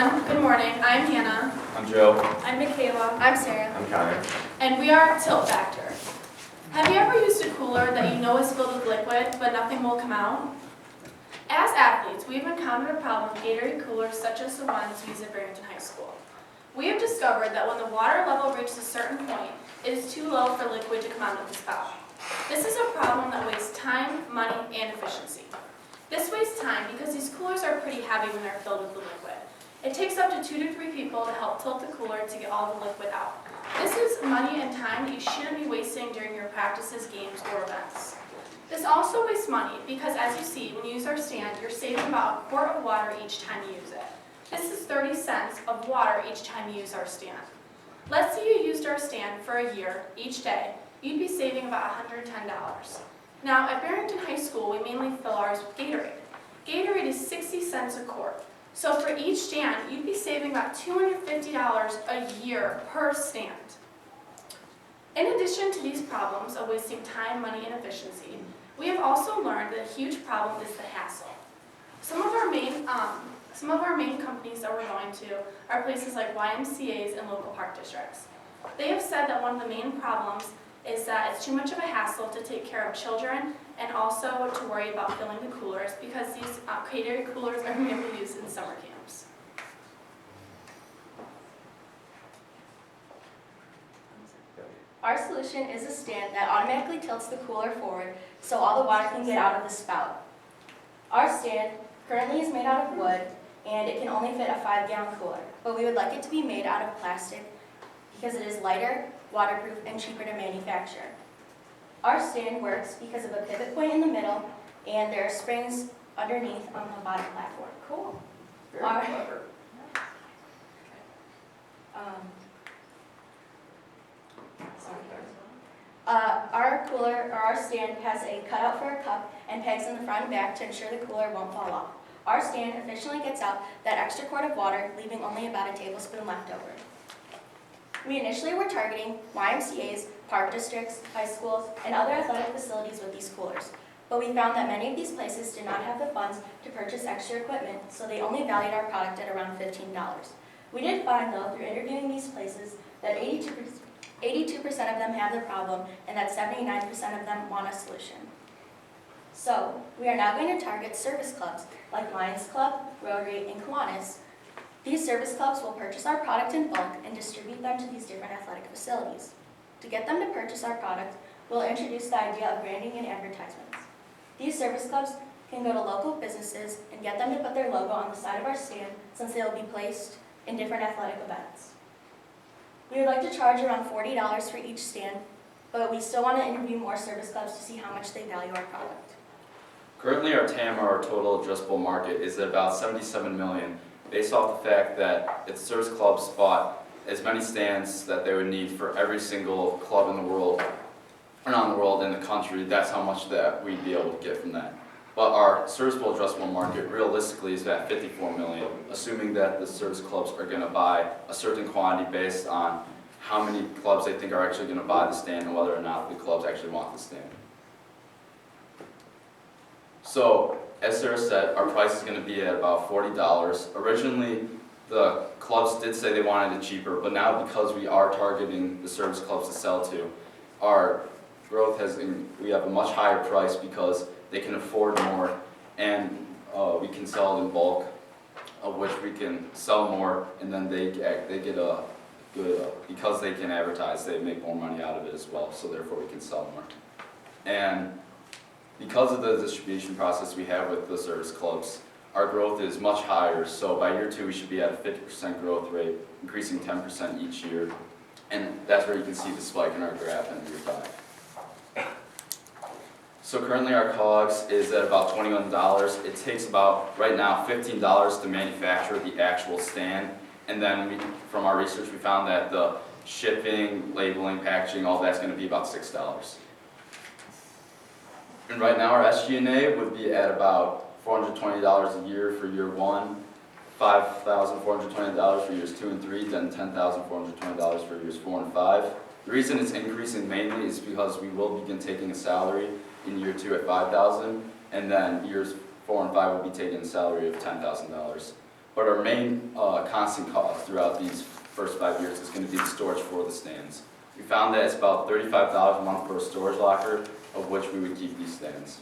everyone. Good morning. I'm Hannah. I'm Joe. I'm Michaela. I'm Sarah. I'm Connor. And we are Tilt Factor. Have you ever used a cooler that you know is filled with liquid, but nothing will come out? As athletes, we've encountered a problem with Gatorade coolers such as the ones used at Barrington High School. We have discovered that when the water level reaches a certain point, it is too low for liquid to come out of the spout. This is a problem that wastes time, money, and efficiency. This wastes time because these coolers are pretty heavy when they're filled with the liquid. It takes up to 2 to 3 people to help tilt the cooler to get all the liquid out. This is money and time that you shouldn't be wasting during your practices, games, or events. This also wastes money because, as you see, when you use our stand, you're saving about a quart of water each time you use it. This is 30 cents of water each time you use our stand. Let's say you used our stand for a year, each day. You'd be saving about $110. Now, at Barrington High School, we mainly fill ours with Gatorade. Gatorade is 60 cents a quart. So for each stand, you'd be saving about $250 a year per stand. In addition to these problems of wasting time, money, and efficiency, we have also learned that a huge problem is the hassle. Some of our main companies that we're going to are places like YMCA's and local park districts. They have said that one of the main problems is that it's too much of a hassle to take care of children and also to worry about filling the coolers because these Gatorade coolers are mainly used in summer camps. Our solution is a stand that automatically tilts the cooler forward so all the water can get out of the spout. Our stand currently is made out of wood and it can only fit a 5-gallon cooler, but we would like it to be made out of plastic because it is lighter, waterproof, and cheaper to manufacture. Our stand works because of a pivot point in the middle and there are springs underneath on the bottom platform. Cool. Very Our- clever. Our stand has a cutout for a cup and pegs in the front and back to ensure the cooler won't fall off. Our stand efficiently gets out that extra quart of water, leaving only about a tablespoon left over. We initially were targeting YMCA's, park districts, high schools, and other athletic facilities with these coolers. But we found that many of these places did not have the funds to purchase extra equipment, so they only valued our product at around $15. We did find, though, through interviewing these places, that 82% of them have the problem and that 79% of them want a solution. So, we are now going to target service clubs like Lions Club, Rotary, and Kiwanis. These service clubs will purchase our product in bulk and distribute them to these different athletic facilities. To get them to purchase our product, we'll introduce the idea of branding and advertisements. These service clubs can go to local businesses and get them to put their logo on the side of our stand since they will be placed in different athletic events. We would like to charge around $40 for each stand, but we still want to interview more service clubs to see how much they value our product. Currently, our TAM, or our total addressable market, is at about 77 million, based off the fact that if service clubs bought as many stands that they would need for every single club in the world, around the world, in the country, that's how much that we'd be able to get from that. But our serviceable addressable market realistically is at 54 million, assuming that the service clubs are going to buy a certain quantity based on how many clubs they think are actually going to buy the stand and whether or not the clubs actually want the stand. So, as Sarah said, our price is going to be at about $40. Originally, the clubs did say they wanted it cheaper, but now because we are targeting the service clubs to sell to, our growth we have a much higher price because they can afford more and we can sell it in bulk, of which we can sell more, and then they get a good, because they can advertise, they make more money out of it as well, so therefore we can sell more. And because of the distribution process we have with the service clubs, our growth is much higher, so by year 2 we should be at a 50% growth rate, increasing 10% each year, and that's where you can see the spike in our graph in year 5. So currently our COGS is at about $21. It takes about, right now, $15 to manufacture the actual stand, and then from our research we found that the shipping, labeling, packaging, all that's going to be about $6. And right now our SG&A would be at about $420 a year for year 1, $5,420 for years 2 and 3, then $10,420 for years 4 and 5. The reason it's increasing mainly is because we will begin taking a salary in year 2 at $5,000, and then years 4 and 5 will be taking a salary of $10,000. But our main constant cost throughout these first 5 years is going to be the storage for the stands. We found that it's about $35 a month for a storage locker, of which we would keep these stands.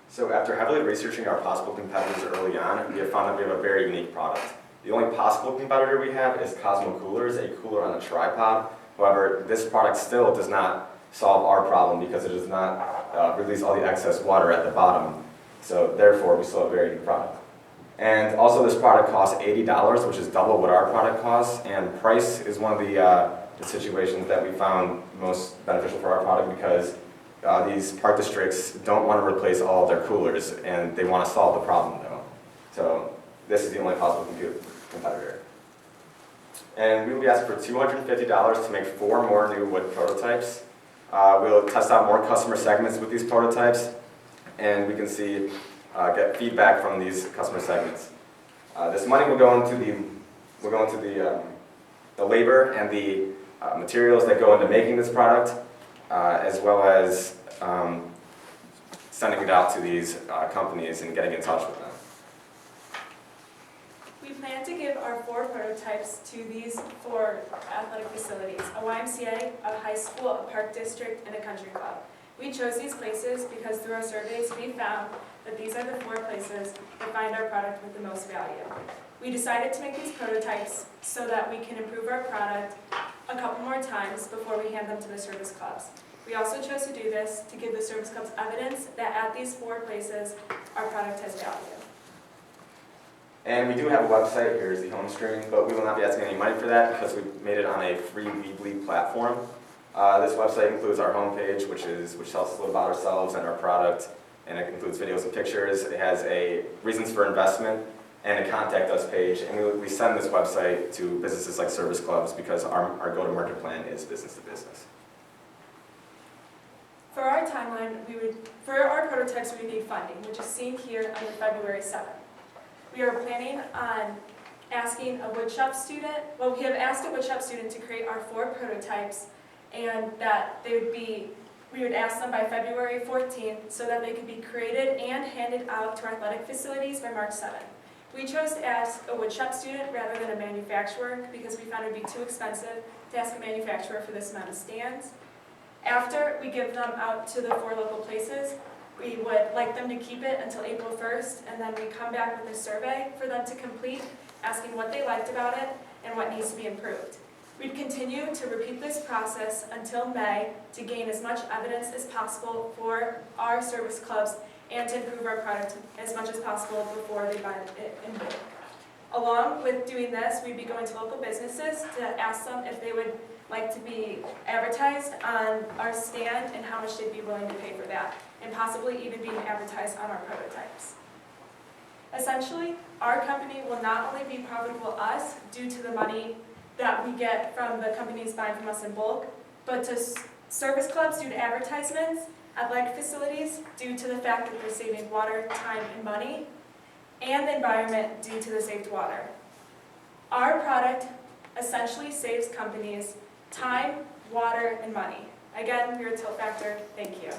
So after heavily researching our possible competitors early on, we have found that we have a very unique product. The only possible competitor we have is Cosmo Coolers, a cooler on a tripod. However, this product still does not solve our problem because it does not release all the excess water at the bottom. So therefore, we still have a very unique product. And also this product costs $80, which is double what our product costs, and price is one of the situations that we found most beneficial for our product because these park districts don't want to replace all of their coolers and they want to solve the problem though. So this is the only possible competitor. And we will be asking for $250 to make 4 more new wood prototypes. We'll test out more customer segments with these prototypes and we can see get feedback from these customer segments. This money will go into the labor and the materials that go into making this product, as well as sending it out to these companies and getting in touch with them. We plan to give our 4 prototypes to these 4 athletic facilities, a YMCA, a high school, a park district, and a country club. We chose these places because through our surveys we found that these are the 4 places that find our product with the most value. We decided to make these prototypes so that we can improve our product a couple more times before we hand them to the service clubs. We also chose to do this to give the service clubs evidence that at these 4 places our product has value. And we do have a website, here's the home screen, but we will not be asking any money for that because we made it on a free Weebly platform. This website includes our homepage, which tells us a little about ourselves and our product, and it includes videos and pictures. It has a reasons for investment and a contact us page, and we send this website to businesses like service clubs because our go-to-market plan is business to business. For our timeline, for our prototypes, we need funding, which is seen here under February 7th. We are planning on asking a woodshop student, we have asked a woodshop student to create our 4 prototypes, and that we would ask them by February 14th so that they could be created and handed out to our athletic facilities by March 7th. We chose to ask a woodshop student rather than a manufacturer because we found it would be too expensive to ask a manufacturer for this amount of stands. After we give them out to the 4 local places, we would like them to keep it until April 1st, and then we come back with a survey for them to complete, asking what they liked about it and what needs to be improved. We'd continue to repeat this process until May to gain as much evidence as possible for our service clubs and to improve our product as much as possible before they buy it in bulk. Along with doing this, we'd be going to local businesses to ask them if they would like to be advertised on our stand and how much they'd be willing to pay for that, and possibly even being advertised on our prototypes. Essentially, our company will not only be profitable to us due to the money that we get from the companies buying from us in bulk, but to service clubs due to advertisements, athletic facilities due to the fact that they're saving water, time, and money, and the environment due to the saved water. Our product essentially saves companies time, water, and money. Again, we're Tilt Factor. Thank you.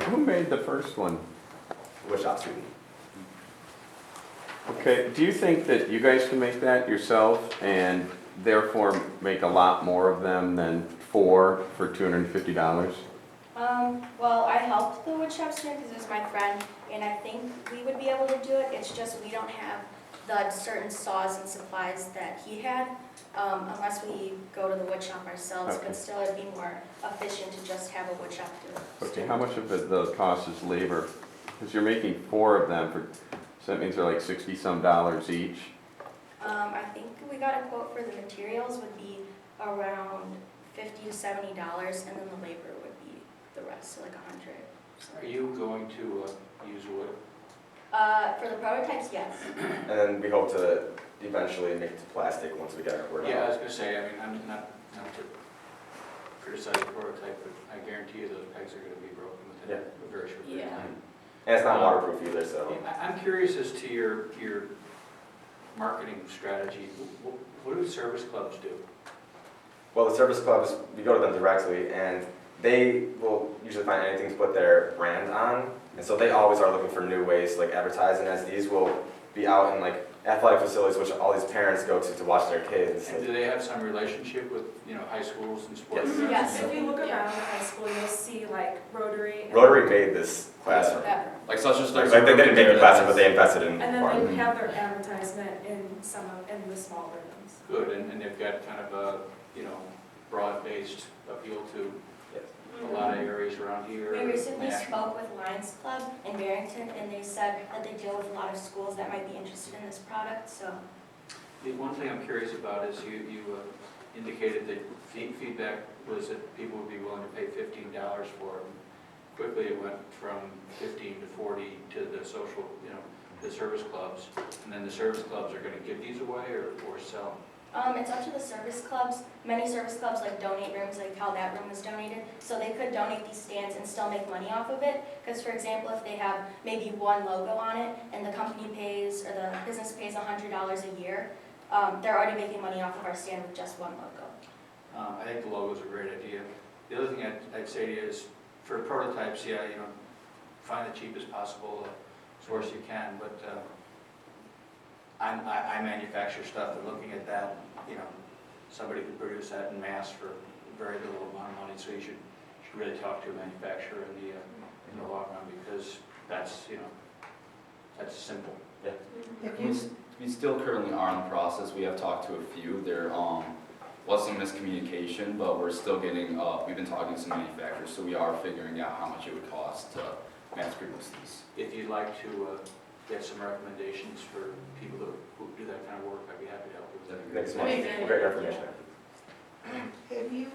Who made the first one? Woodshop student. Okay, do you think that you guys can make that yourself and therefore make a lot more of them than 4 for $250? Well, I helped the woodshop student because it was my friend, and I think we would be able to do it. It's just we don't have the certain saws and supplies that he had, unless we go to the woodshop ourselves, Okay. but still it'd be more efficient to just have a woodshop do it. Okay, how much of the cost is labor? Because you're making 4 of them, so that means they're like $60-some each. I think we got a quote for the materials would be around $50 to $70, and then the labor would be the rest, so like $100. Are you going to use wood? For the prototypes, yes. And then we hope to eventually make it to plastic once we get our word Yeah, I out. was gonna say, I mean, I'm not to criticize the prototype, but I guarantee you those pegs are gonna be broken within a very short period of Yeah. time. And it's not waterproof either, so. I'm curious as to your marketing strategy. What do service clubs do? Well, the service clubs, we go to them directly, and they will usually find anything to put their brand on. And so they always are looking for new ways to like advertise, and as these will be out in like athletic facilities, which all these parents go to watch their kids. And do they have some relationship with, high schools and sports? Yes. events? Yes, if you look around the high school, you'll see like Rotary. and- Rotary made this classroom. That- Like such as there's. Like they didn't make the classroom, but they invested in And part. then they have their advertisement in in the smaller rooms. Good, and they've got kind of a, broad-based appeal to a lot of areas around here. We recently national. spoke with Lions Club in Barrington, and they said that they deal with a lot of schools that might be interested in this product, so. The one thing I'm curious about is you indicated that feedback was that people would be willing to pay $15 for them. Quickly it went from 15 to 40 to the social, the service clubs. And then the service clubs are going to give these away or sell them? It's up to the service clubs. Many service clubs like donate rooms, like how that room was donated. So they could donate these stands and still make money off of it. Because for example, if they have maybe one logo on it and the company pays, or the business pays $100 a year, they're already making money off of our stand with just one logo. I think the logo's a great idea. The other thing I'd say to you is, for prototypes, find the cheapest possible source you can, but I manufacture stuff, and looking at that, somebody could produce that in mass for very little amount of money, so you should really talk to a manufacturer in the long run, because that's simple. We still currently are in the process. We have talked to a few. There was some miscommunication, but we're still getting, we've been talking to some manufacturers, so we are figuring out how much it would cost to mass produce these. If you'd like to get some recommendations for people who do that kind of work, I'd be happy to help you with that. Thanks so much. Great information. Have you,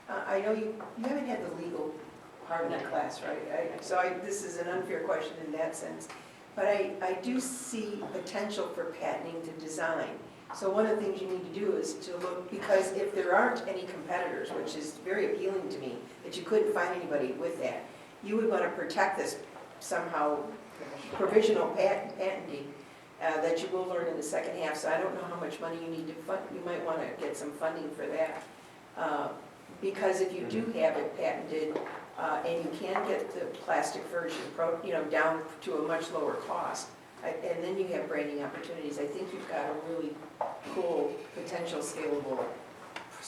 I know you haven't had the legal part of the class, right? This is an unfair question in that sense. But I do see potential for patenting to design. So one of the things you need to do is to look, because if there aren't any competitors, which is very appealing to me, that you couldn't find anybody with that, you would want to protect this somehow, provisional patenting, that you will learn in the second half. So I don't know how much money you need to fund. You might want to get some funding for that. Because if you do have it patented, and you can get the plastic version, down to a much lower cost, and then you have branding opportunities, I think you've got a really cool, potential scalable.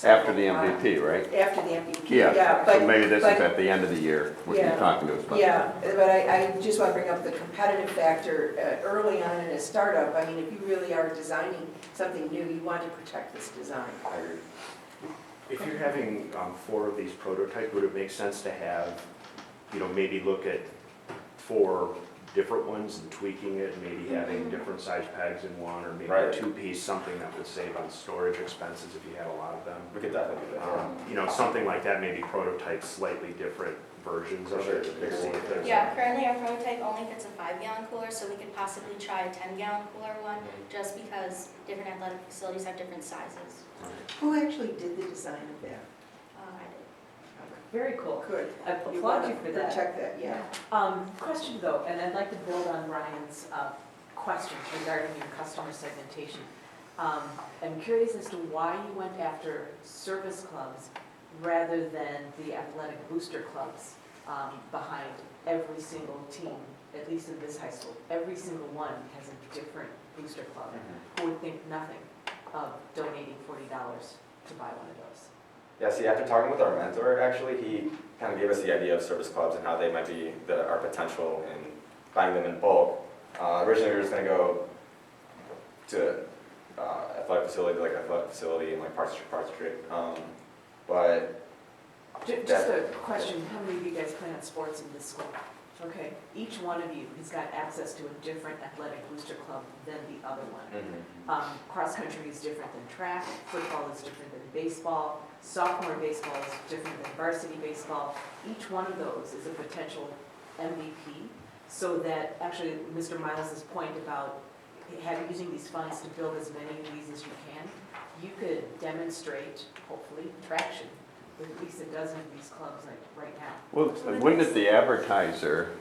After the MVP, right? After the MVP, Yeah, but. so maybe this is but- at the end of the year, what you're Yeah. talking to us about. Yeah, but I just want to bring up the competitive factor early on in a startup. I mean, if you really are designing something new, you want to protect this design. I agree. If you're having 4 of these prototypes, would it make sense to have, maybe look at 4 different ones and tweaking it, maybe having different size pegs in one, or maybe a Right. 2-piece, something that would save on storage expenses if you had a lot of them? We could definitely do that. Something like that, maybe prototype slightly different versions of it. Sure. to see if there's- Yeah, currently our prototype only fits a 5-gallon cooler, so we could possibly try a 10-gallon cooler one, just because different athletic facilities have different sizes. Who actually did the design of that? I did. Very cool. Good. I You applaud want you to for that. protect that, yeah. Question though, and I'd like to build on Ryan's questions regarding your customer segmentation. I'm curious as to why you went after service clubs rather than the athletic booster clubs behind every single team, at least in this high school. Every single one has a different booster club. Who would think nothing of donating $40 to buy one of those? Yeah, see, after talking with our mentor, actually, he kind of gave us the idea of service clubs and how they might be our potential in buying them in bulk. Originally, we were just going to go to athletic facility and like Park Street. But Just a question, how many of you guys play on sports in this school? Okay, each one of you has got access to a different athletic booster club than the other one. Cross country is different than track, football is different than baseball, sophomore baseball is different than varsity baseball. Each one of those is a potential MVP, so that actually Mr. Miles' point about using these funds to build as many of these as you can, you could demonstrate, hopefully, traction with at least a dozen of these clubs like right now. Well, wouldn't it the advertiser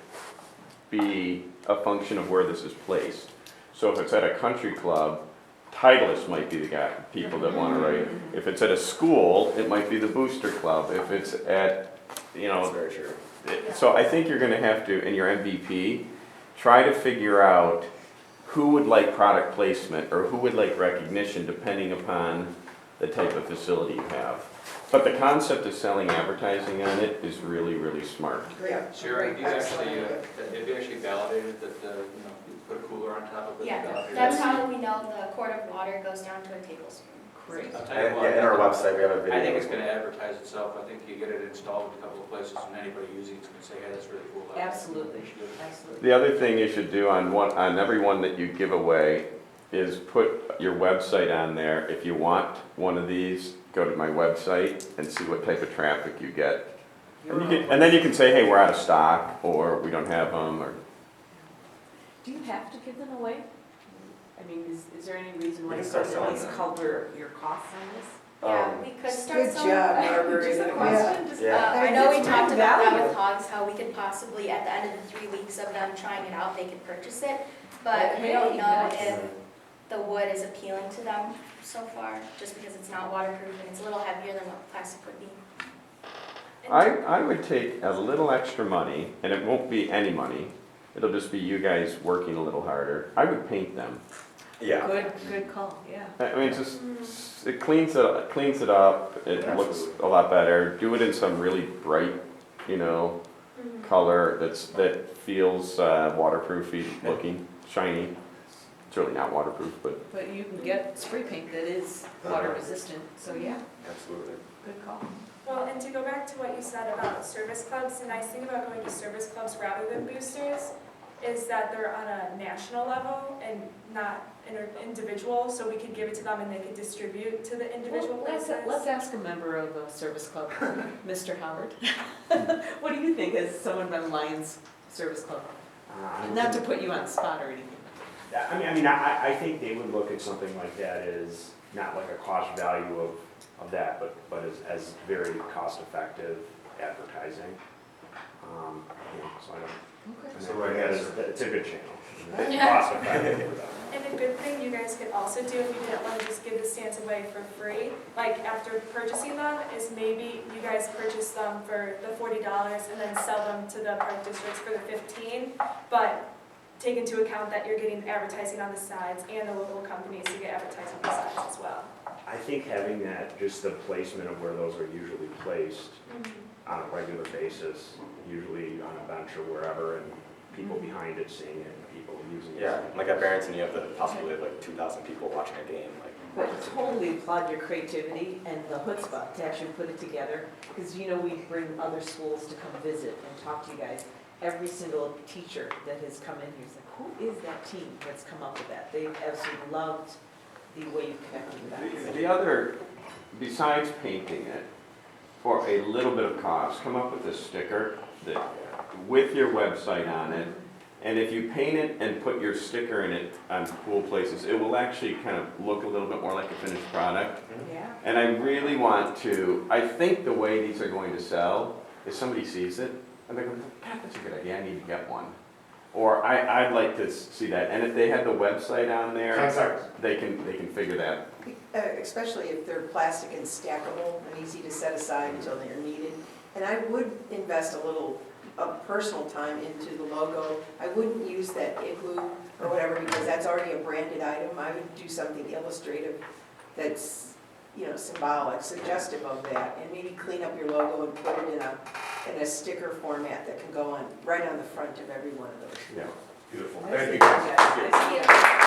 be a function of where this is placed? So if it's at a country club, Titleist might be the people that want to write. If it's at a school, it might be the booster club. If it's at, that's very true. So I think you're gonna have to, in your MVP, try to figure out who would like product placement or who would like recognition depending upon the type of facility you have. But the concept of selling advertising on it is really, really smart. Great. Sharon, have you Excellent actually, idea. have you actually validated that, you put a cooler on top of it? Yeah, Validated that's that? how we know the quart of water goes down to a tablespoon. Great. I'll tell you And, what, yeah, in our website, we have a video. I think it's gonna advertise itself. I think you get it installed in a couple of places and anybody using it's gonna say, hey, that's really cool. Absolutely, You should do it. absolutely. The other thing you should do on every one that you give away is put your website on there. If you want one of these, go to my website and see what type of traffic you get. And then you can say, hey, we're out of stock, or we don't have them, or. Do you have to give them away? I mean, is there any reason why We you can start couldn't at selling least them. cover your costs on this? Yeah, we could start Good selling. job, Margaret. Just a Yeah. question, just. Yeah. I know we It's talked good about that value. with Hogs, how we could possibly, at the end of the 3 weeks of them trying it out, they could purchase it. But we don't Okay, know nice. if the wood is appealing to them so far, just because it's not waterproof and it's a little heavier than what plastic would be. I would take a little extra money, and it won't be any money, it'll just be you guys working a little harder. I would paint them. Yeah. Good call, yeah. I mean, it cleans it up, it looks a lot better. Do it in some really bright, color that feels waterproofy looking, shiny. It's really not waterproof, but But you can get spray paint that is water resistant, so yeah, Absolutely. good call. Well, and to go back to what you said about service clubs, the nice thing about going to service clubs rather than boosters is that they're on a national level and not individual, so we could give it to them and they could distribute to the individual Well, places. let's ask a member of a service club, Mr. Howard. What do you think as someone from Lions Service Club? Not to put you on the spot or anything. I think they would look at something like that as not like a cost value of that, but as very cost-effective advertising. So I don't, So I I guess guess- it's a good channel. It's Yeah. cost-effective for them. And a good thing you guys could also do if you didn't want to just give the stands away for free, like after purchasing them, is maybe you guys purchase them for the $40 and then sell them to the park districts for the $15, but take into account that you're getting advertising on the sides and the local companies to get advertising on the sides as well. I think having that, just the placement of where those are usually placed on a regular basis, usually on a bench or wherever, and people behind it seeing it, and people using it. Yeah, like at Barrington, you have the possibility of like 2,000 people watching a game. But totally applaud your creativity and the chutzpah to actually put it together, because we bring other schools to come visit and talk to you guys. Every single teacher that has come in here is like, who is that team that's come up with that? They absolutely loved the way you connected with that. the other, besides painting it, for a little bit of cost, come up with a sticker that, with your website on it, and if you paint it and put your sticker in it on cool places, it will actually kind of look a little bit more like a finished product. Yeah. And I really want to, I think the way these are going to sell is somebody sees it, and they go, God, that's a good idea, I need to get one. Or I'd like to see that, and if they have the website on there, they can figure that. Especially if they're plastic and stackable and easy to set aside until they're needed. And I would invest a little of personal time into the logo. I wouldn't use that igloo or whatever because that's already a branded item. I would do something illustrative that's, symbolic, suggestive of that, and maybe clean up your logo and put it in a sticker format that can go on right on the front of every one of those. Yeah. Beautiful. Thank you, guys.